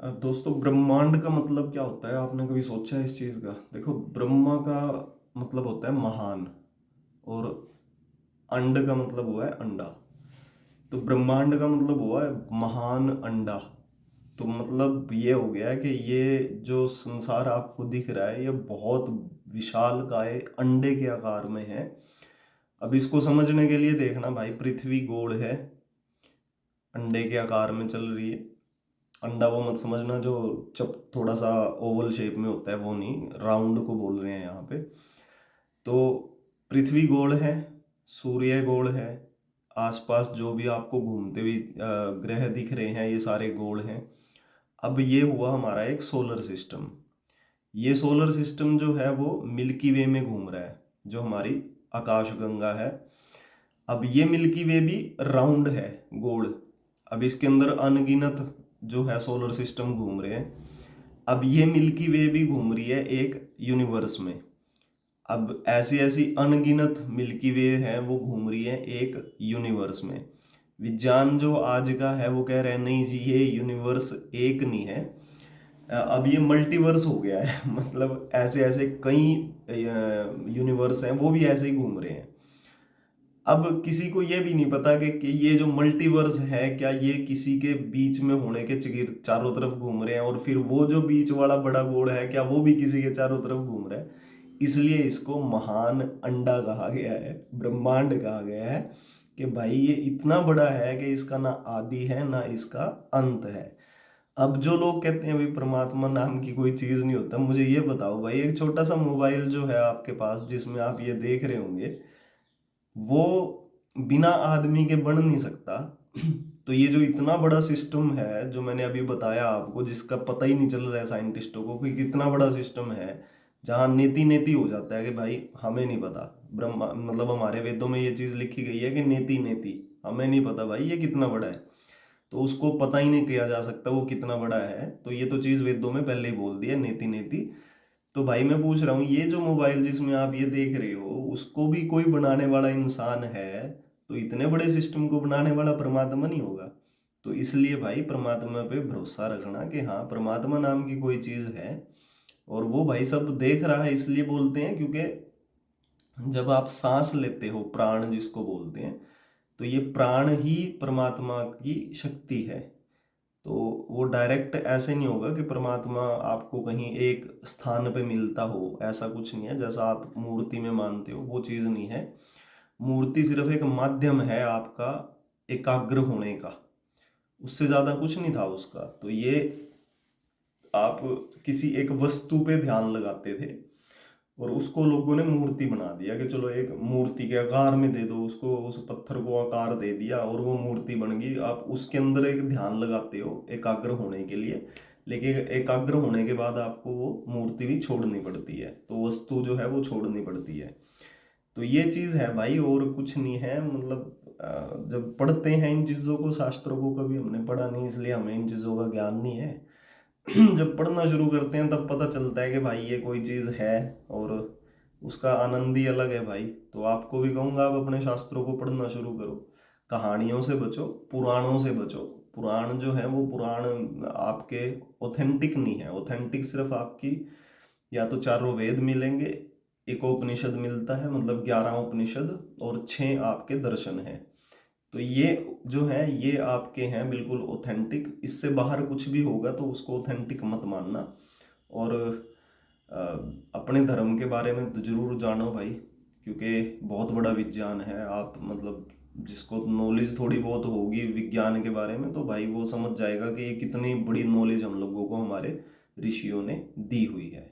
दोस्तों, ब्रह्मांड का मतलब क्या होता है? आपने कभी सोचा है इस चीज़ का? देखो, ब्रह्मा का मतलब होता है महान, और अंड का मतलब हुआ है अंडा। तो ब्रह्मांड का मतलब हुआ है महान अंडा। तो मतलब ये हो गया है कि ये जो संसार आपको दिख रहा है ये बहुत विशाल काय अंडे के आकार में है। अब इसको समझने के लिए देखना भाई, पृथ्वी गोल है, अंडे के आकार में चल रही है। अंडा वो मत समझना जो चप थोड़ा सा ओवल शेप में होता है, वो नहीं, राउंड को बोल रहे हैं यहाँ पे। तो पृथ्वी गोल है, सूर्य गोल है, आसपास जो भी आपको घूमते हुए ग्रह दिख रहे हैं ये सारे गोल हैं। अब ये हुआ हमारा एक सोलर सिस्टम। ये सोलर सिस्टम जो है वो मिल्की वे में घूम रहा है, जो हमारी आकाशगंगा है। अब ये मिल्की वे भी राउंड है, गोल। अब इसके अंदर अनगिनत जो है सोलर सिस्टम घूम रहे हैं। अब ये मिल्की वे भी घूम रही है एक यूनिवर्स में। अब ऐसी ऐसी अनगिनत मिल्की वे है वो घूम रही है एक यूनिवर्स में। विज्ञान जो आज का है वो कह रहे हैं नहीं जी, ये यूनिवर्स एक नहीं है, अब ये मल्टीवर्स हो गया है। मतलब ऐसे ऐसे कई यूनिवर्स हैं, वो भी ऐसे ही घूम रहे हैं। अब किसी को ये भी नहीं पता कि ये जो मल्टीवर्स है, क्या ये किसी के बीच में होने के चक्कर चारों तरफ घूम रहे हैं, और फिर वो जो बीच वाला बड़ा गोल है क्या वो भी किसी के चारों तरफ घूम रहा है। इसलिए इसको महान अंडा कहा गया है, ब्रह्मांड कहा गया है, कि भाई ये इतना बड़ा है कि इसका ना आदि है ना इसका अंत है। अब जो लोग कहते हैं भाई परमात्मा नाम की कोई चीज नहीं होता, मुझे ये बताओ भाई, एक छोटा सा मोबाइल जो है आपके पास जिसमें आप ये देख रहे होंगे, वो बिना आदमी के बन नहीं सकता। तो ये जो इतना बड़ा सिस्टम है जो मैंने अभी बताया आपको, जिसका पता ही नहीं चल रहा है साइंटिस्टों को कि कितना बड़ा सिस्टम है, जहाँ नेति नेति हो जाता है कि भाई हमें नहीं पता। ब्रह्मा मतलब हमारे वेदों में ये चीज लिखी गई है कि नेति नेति, हमें नहीं पता भाई ये कितना बड़ा है। तो उसको पता ही नहीं किया जा सकता वो कितना बड़ा है, तो ये तो चीज वेदों में पहले ही बोल दिया, नेति नेति। तो भाई मैं पूछ रहा हूँ, ये जो मोबाइल जिसमें आप ये देख रहे हो उसको भी कोई बनाने वाला इंसान है, तो इतने बड़े सिस्टम को बनाने वाला परमात्मा नहीं होगा? तो इसलिए भाई परमात्मा पे भरोसा रखना कि हाँ परमात्मा नाम की कोई चीज है, और वो भाई सब देख रहा है। इसलिए बोलते हैं क्योंकि जब आप सांस लेते हो, प्राण जिसको बोलते हैं, तो ये प्राण ही परमात्मा की शक्ति है। तो वो डायरेक्ट ऐसे नहीं होगा कि परमात्मा आपको कहीं एक स्थान पे मिलता हो, ऐसा कुछ नहीं है जैसा आप मूर्ति में मानते हो, वो चीज़ नहीं है। मूर्ति सिर्फ एक माध्यम है आपका एकाग्र होने का, उससे ज़्यादा कुछ नहीं था उसका। तो ये आप किसी एक वस्तु पे ध्यान लगाते थे और उसको लोगों ने मूर्ति बना दिया कि चलो एक मूर्ति के आकार में दे दो उसको, उस पत्थर को आकार दे दिया और वो मूर्ति बन गई। आप उसके अंदर एक ध्यान लगाते हो एकाग्र होने के लिए, लेकिन एकाग्र होने के बाद आपको वो मूर्ति भी छोड़नी पड़ती है, तो वस्तु जो है वो छोड़नी पड़ती है। तो ये चीज़ है भाई, और कुछ नहीं है। मतलब जब पढ़ते हैं इन चीज़ों को, शास्त्रों को कभी हमने पढ़ा नहीं इसलिए हमें इन चीज़ों का ज्ञान नहीं है। जब पढ़ना शुरू करते हैं तब पता चलता है कि भाई ये कोई चीज़ है, और उसका आनंद ही अलग है भाई। तो आपको भी कहूँगा आप अपने शास्त्रों को पढ़ना शुरू करो, कहानियों से बचो, पुराणों से बचो। पुराण जो है वो पुराण आपके ऑथेंटिक नहीं है। ऑथेंटिक सिर्फ आपकी या तो चारों वेद मिलेंगे, एक उपनिषद मिलता है, मतलब 11 उपनिषद, और 6 आपके दर्शन हैं। तो ये जो है ये आपके हैं बिल्कुल ऑथेंटिक। इससे बाहर कुछ भी होगा तो उसको ऑथेंटिक मत मानना। और अ, अपने धर्म के बारे में तो जरूर जानो भाई, क्योंकि बहुत बड़ा विज्ञान है। आप मतलब जिसको नॉलेज थोड़ी बहुत होगी विज्ञान के बारे में, तो भाई वो समझ जाएगा कि ये कितनी बड़ी नॉलेज हम लोगों को हमारे ऋषियों ने दी हुई है।